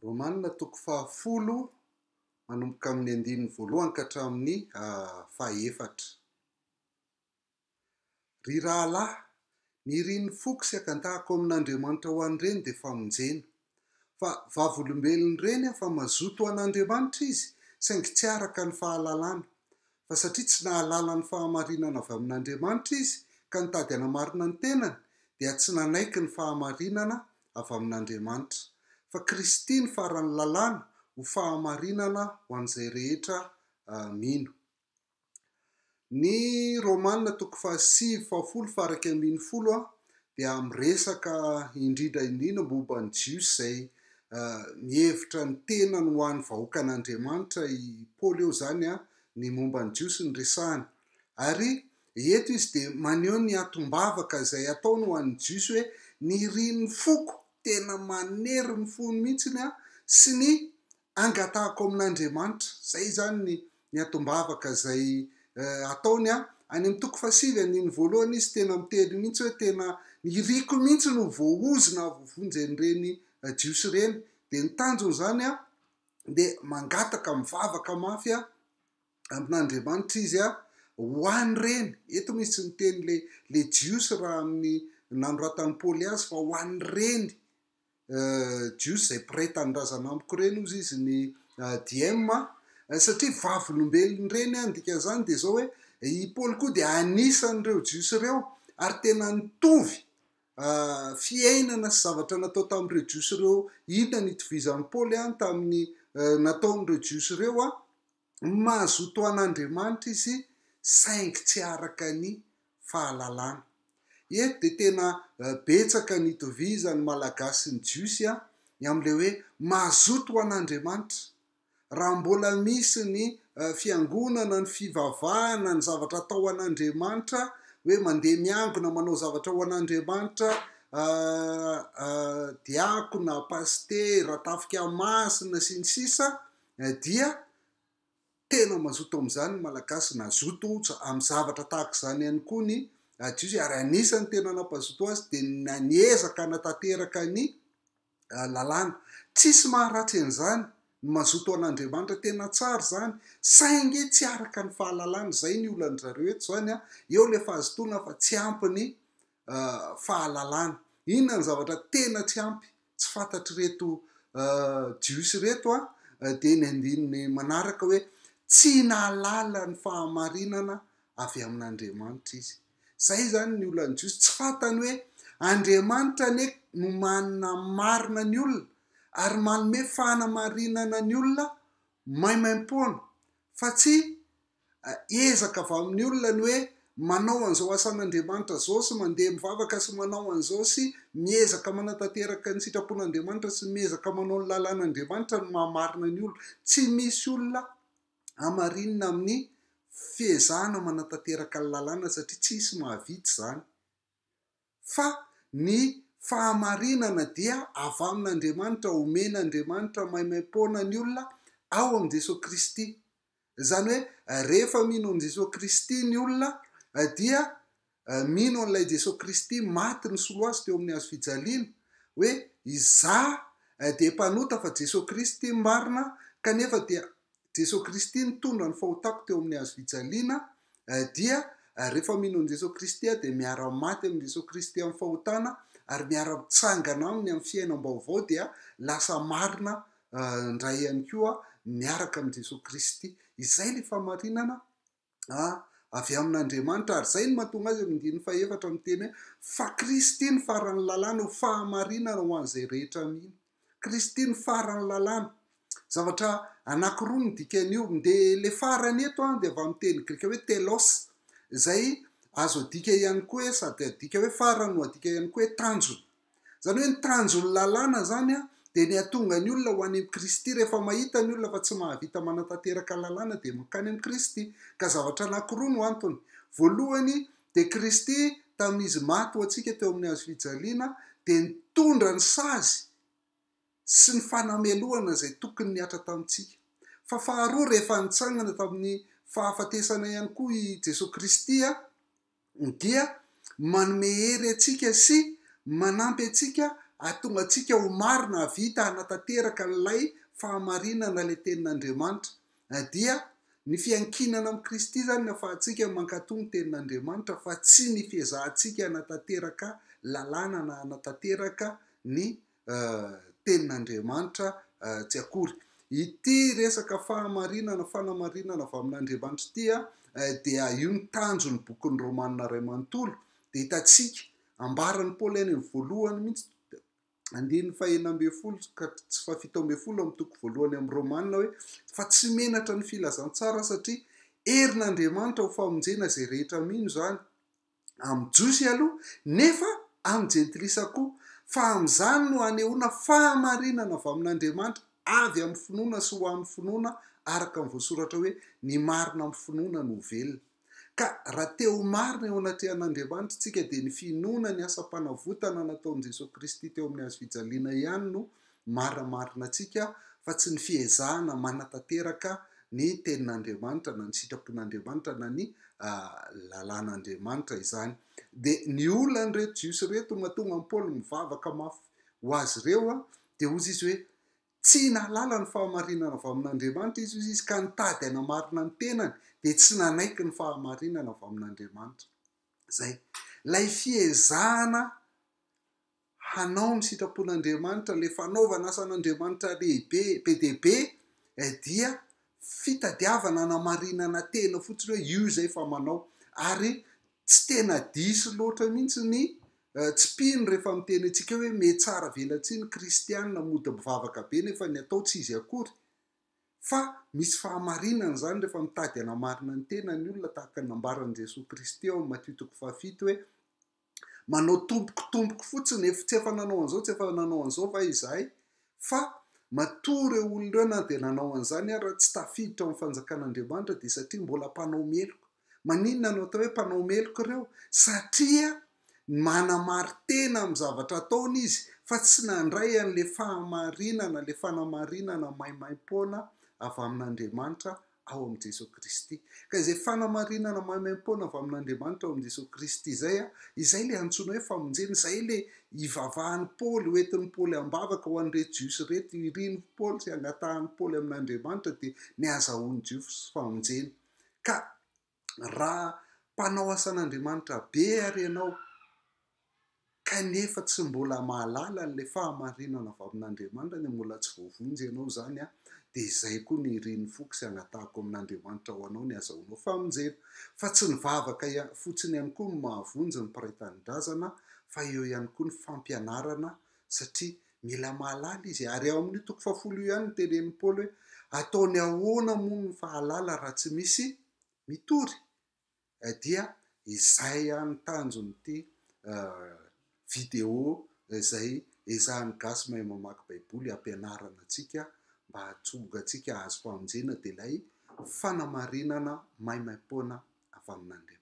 Romanina toko 10 manomboka amin'ny 1 ka hatramin'ny 4. Ry rahalahy, ny riny foko sy akantahako amin'Andriamanitra ho an'ireny dia famonjena. Fa vavolombelona ireny fa mazoto ho an'Andriamanitra izy, saingy tsy araka ny fahalalana. Fa satria tsy nahalala ny fahamarinana avy amin'Andriamanitra izy, ka nitady hanamarina ny tenany, dia tsy nanaiky ny fahamarinana avy amin'Andriamanitra. Fa Kristy ny faran'ny lalàna ho fahamarinana ho an'izay rehetra mino. Ny Romanina toko 7:10 dia miresaka indrindra momba ny Jiosy izay mihevitra ny tenany ho an'ny vahoakan'Andriamanitra. I Paoly eo zany ny momba ny Jiosy ny resahany. Ary eto izy dia maneho ny atom-bavaka izay ataony ho an'ny Jiosy hoe ny riny foko tena manery ny fony mihitsiny sy ny angatahako amin'Andriamanitra. Zay zany ny atom-bavaka izay ataony any amin'ny toko 7:1 izy tena miteny mihitsy hoe tena ny riko mihitsy no voaozina vonjen'ireny Jiosy ireny. Dia ny tanjony zany dia mangataka mivavaka mafy amin'Andriamanitra izy ho an'ireny. Eto misy ny teny le Jiosy raha amin'ny nanoratan'ny Paoly azy fa ho an'ireny Jiosy izay mpiray tanindrazana amiko ireny ozy izy ny DM. Satria vavolombelona ireny andika zany dia zao hoe i Paoly koa dia anisan'ireo Jiosy ireo ary tena nitovy fiainana sy zavatra natao tamin'ireo Jiosy ireo. Inona ny itovizan'ny Paoly tamin'ny nataon'ireo Jiosy ireo mazoto an'Andriamanitra izy saingy tsy araka ny fahalalana. Eto dia tena betsaka ny itovizan'ny malagasy ny Jiosy amin'ilay hoe mazoto an'Andriamanitra. Raha mbola misy ny fiangonana, ny fivavahana, ny zavatra atao an'Andriamanitra, hoe mandeha miangona manao zavatra ho an'Andriamanitra, diakona, pastera, tafika masina sy ny sisa, dia tena mazoto amin'izany ny malagasy, nazoto amin'ny zavatra tahaka izany ihany koa ny Jiosy. Ary anisany tena nampazoto azy dia naniezaka hanatanteraka ny lalàna. Tsisy maharatsy an'izany ny mazoto an'Andriamanitra, tena tsara zany, saingy tsy araka ny fahalalana. Zay ny olan'zareo eto zany eo le fahazotoana fa tsy ampy ny fahalalana. Inona ny zavatra tena tsy ampy tsy fantatryreto Jiosy reto dia ny andininy manaraka hoe tsy nahalala ny fahamarinana avy amin'Andriamanitra izy. Zay zany ny olan'ny Jiosy. Tsy fantany hoe Andriamanitra no manana marina ny olona ary manome fanamarinana ny olona maimaim-poana, fa tsy ezaka avy amin'ny olona ny hoe manao an'izao asan'Andriamanitra zao sy mandeha mivavaka sy manao an'izao sy miezaka manatanteraka ny sitrapon'Andriamanitra sy miezaka manao ny lalàn'Andriamanitra ny mahamarina ny olona. Tsy misy olona hamarinina amin'ny fiezahana manatanteraka ny lalàna satria tsisy mahavita zany. Fa ny fahamarinana dia avy amin'Andriamanitra, omen'Andriamanitra maimaim-poana ny olona ao amin'i Jesosy Kristy. Zany hoe rehefa mino an'i Jesosy Kristy ny olona dia mino an'ilay Jesosy Kristy maty nisolo azy teo amin'ny hazofijaliana, hoe izaho dia mpanota fa Jesosy Kristy marina, kanefa dia Jesosy Kristy nitondra ny fahotako teo amin'ny hazofijaliana. Dia rehefa mino an'i Jesosy Kristy dia miara-maty amin'i Jesosy Kristy amin'ny fahotana ary miara-mitsangana aminy amin'ny fiainam-baovao, dia lasa marina ndray ihany koa miaraka amin'i Jesosy Kristy. Izay le fahamarinana avy amin'Andriamanitra. Ary zay ny mahatonga azy amin'ny 4 miteny hoe fa Kristy ny faran'ny lalàna ho fahamarinana ho an'izay rehetra mino. Kristy ny faran'ny lalàna. Zavatra anankiroa ny dikan'io. Dia le farany eto dia avy amin'ny teny grika hoe telos, izay azo adika ihany koa sady adika hoe farany no adika ihany koa hoe tanjona. Zany hoe ny tanjon'ny lalàna zany dia ny atonga ny olona ho any amin'ny Kristy. Rehefa mahita ny olona fa tsy mahavita manatanteraka lalàna dia makany amin'ny Kristy. Ka zavatra anankiroa no antony. Voalohany dia Kristy tamin'izy maty ho antsika teo amin'ny hazofijaliana dia nitondra ny sazy sy ny fanamelohana izay tokony niatra tamintsika. Fa faharoa, rehefa nitsangana tamin'ny fahafatesana ihany koa i Jesosy Kristy dia manome hery atsika sy manampy atsika atonga antsika ho marina vita hanatanteraka n'ilay fahamarinana le tenin'Andriamanitra dia ny fiankinana amin'ny Kristy zany nafahantsika mankatony tenin'Andriamanitra fa tsy ny fiezahantsika hanatanteraka lalàna na hanatanteraka ny tenin'Andriamanitra tsy akory. Ity resaka fahamarinana fanamarinana avy amin'Andriamanitra ity dia io ny tanjon'ny bokin'ny Romanina ray manontolo dia hitantsika ambaran'ny Paoly any amin'ny voalohany mihitsy 9:11 ka tsy 17 amin'ny toko voalohany amin'ny Romanina hoe fa tsy menatra ny filazantsara satria herin'Andriamanitra ho famonjena izay rehetra mino zany amin'ny Jiosy aloha nefa amin'ny jentilisa koa fa amin'izany no hanehoana fahamarinana avy amin'Andriamanitra avy amin'ny finoana sy ho amin'ny finoana araka ny voasoratra hoe ny marina amin'ny finoana no velona. Ka raha teo marina eo anatrehan'Andriamanitra tsika dia ny finoana ny asa-panavotana nataon'i Jesosy Kristy teo amin'ny hazofijaliana ihany no marina antsika fa tsy ny fiezahana manatanteraka ny tenin'Andriamanitra na ny sitrapon'Andriamanitra na ny lalàn'Andriamanitra izany. Dia ny olona reto Jiosy reto mahatonga ny Paoly mivavaka mafy ho azy ireo dia hozy izy hoe tsy nahalala ny fahamarinana avy amin'Andriamanitra izy ka nitady hanamarina ny tenany dia tsy nanaiky ny fahamarinana avy amin'Andriamanitra. Zay lay fiezahana hanao ny sitrapon'Andriamanitra le fanaovana asan'Andriamanitra lehibe be dia be dia fitadiavana namarinana tena fotsiny hoe io zay fa manao ary tsy tena diso loatra mihitsy ny tsy pino rehefa miteny antsika hoe me tsara velatsiny kristianina mody mivavaka be nefa ny atao tsy izy akory fa misy fahamarinana zany rehefa mitady hanamarina ny tena ny olona tahaka ny nambaran'i Jesosy Kristy ao amin'ny Matteo 7 hoe manao tomboky fotsiny tsy efa nanao an'izao tsy efa nanao an'izao fa izahay fa matory eo olona ireo na dia nanao an'izany raha tsy tafiditra amin'ny fanjakan'Andriamanitra dia satria mbola mpanao meloko. Maninona no atao hoe mpanao meloko ireo? Satria manamary-tena amin'ny zavatra ataony izy fa tsy nandray an'le fahamarinana le fanamarinana maimaim-poana avy amin'Andriamanitra ao amin'i Jesosy Kristy. Ka izay fanamarinana maimaim-poana avy amin'Andriamanitra ao amin'i Jesosy Kristy izay le antsoina hoe famonjena, izay le ivavahan'ny Paoly hoentin'ny Paoly ambavaka ho an'ireto Jiosy reto iriny Paoly sy angatahan'ny Paoly amin'Andriamanitra dia ny azahoan'ny Jiosy famonjena. Ka raha mpanao asan'Andriamanitra be ary ianao kanefa tsy mbola mahalala n'le fahamarinana avy amin'Andriamanitra ny mbola tsy voavonjy ianao zany dia izay koa ny iriny fokisy angatahako amin'Andriamanitra ho anao ny azahoanao famonjena. Fa tsy nivavaka fotsiny ihany koa ny mahavonjy ny mpiray tanindrazana fa eo ihany koa ny fampianarana satria mila mahalala izy ary ao amin'ny toko 10 ihany ny tenenin'ny Paoly hoe ataony ahoana moa ny fahalala raha tsy misy mitory dia izay ihany tanjon'ity video izay ezahan'ny gasy mahay mamaky baiboly ampianarana antsika mba hahatonga antsika azo famonjena dia ilay fanamarinana maimaim-poana avy amin'Andriamanitra.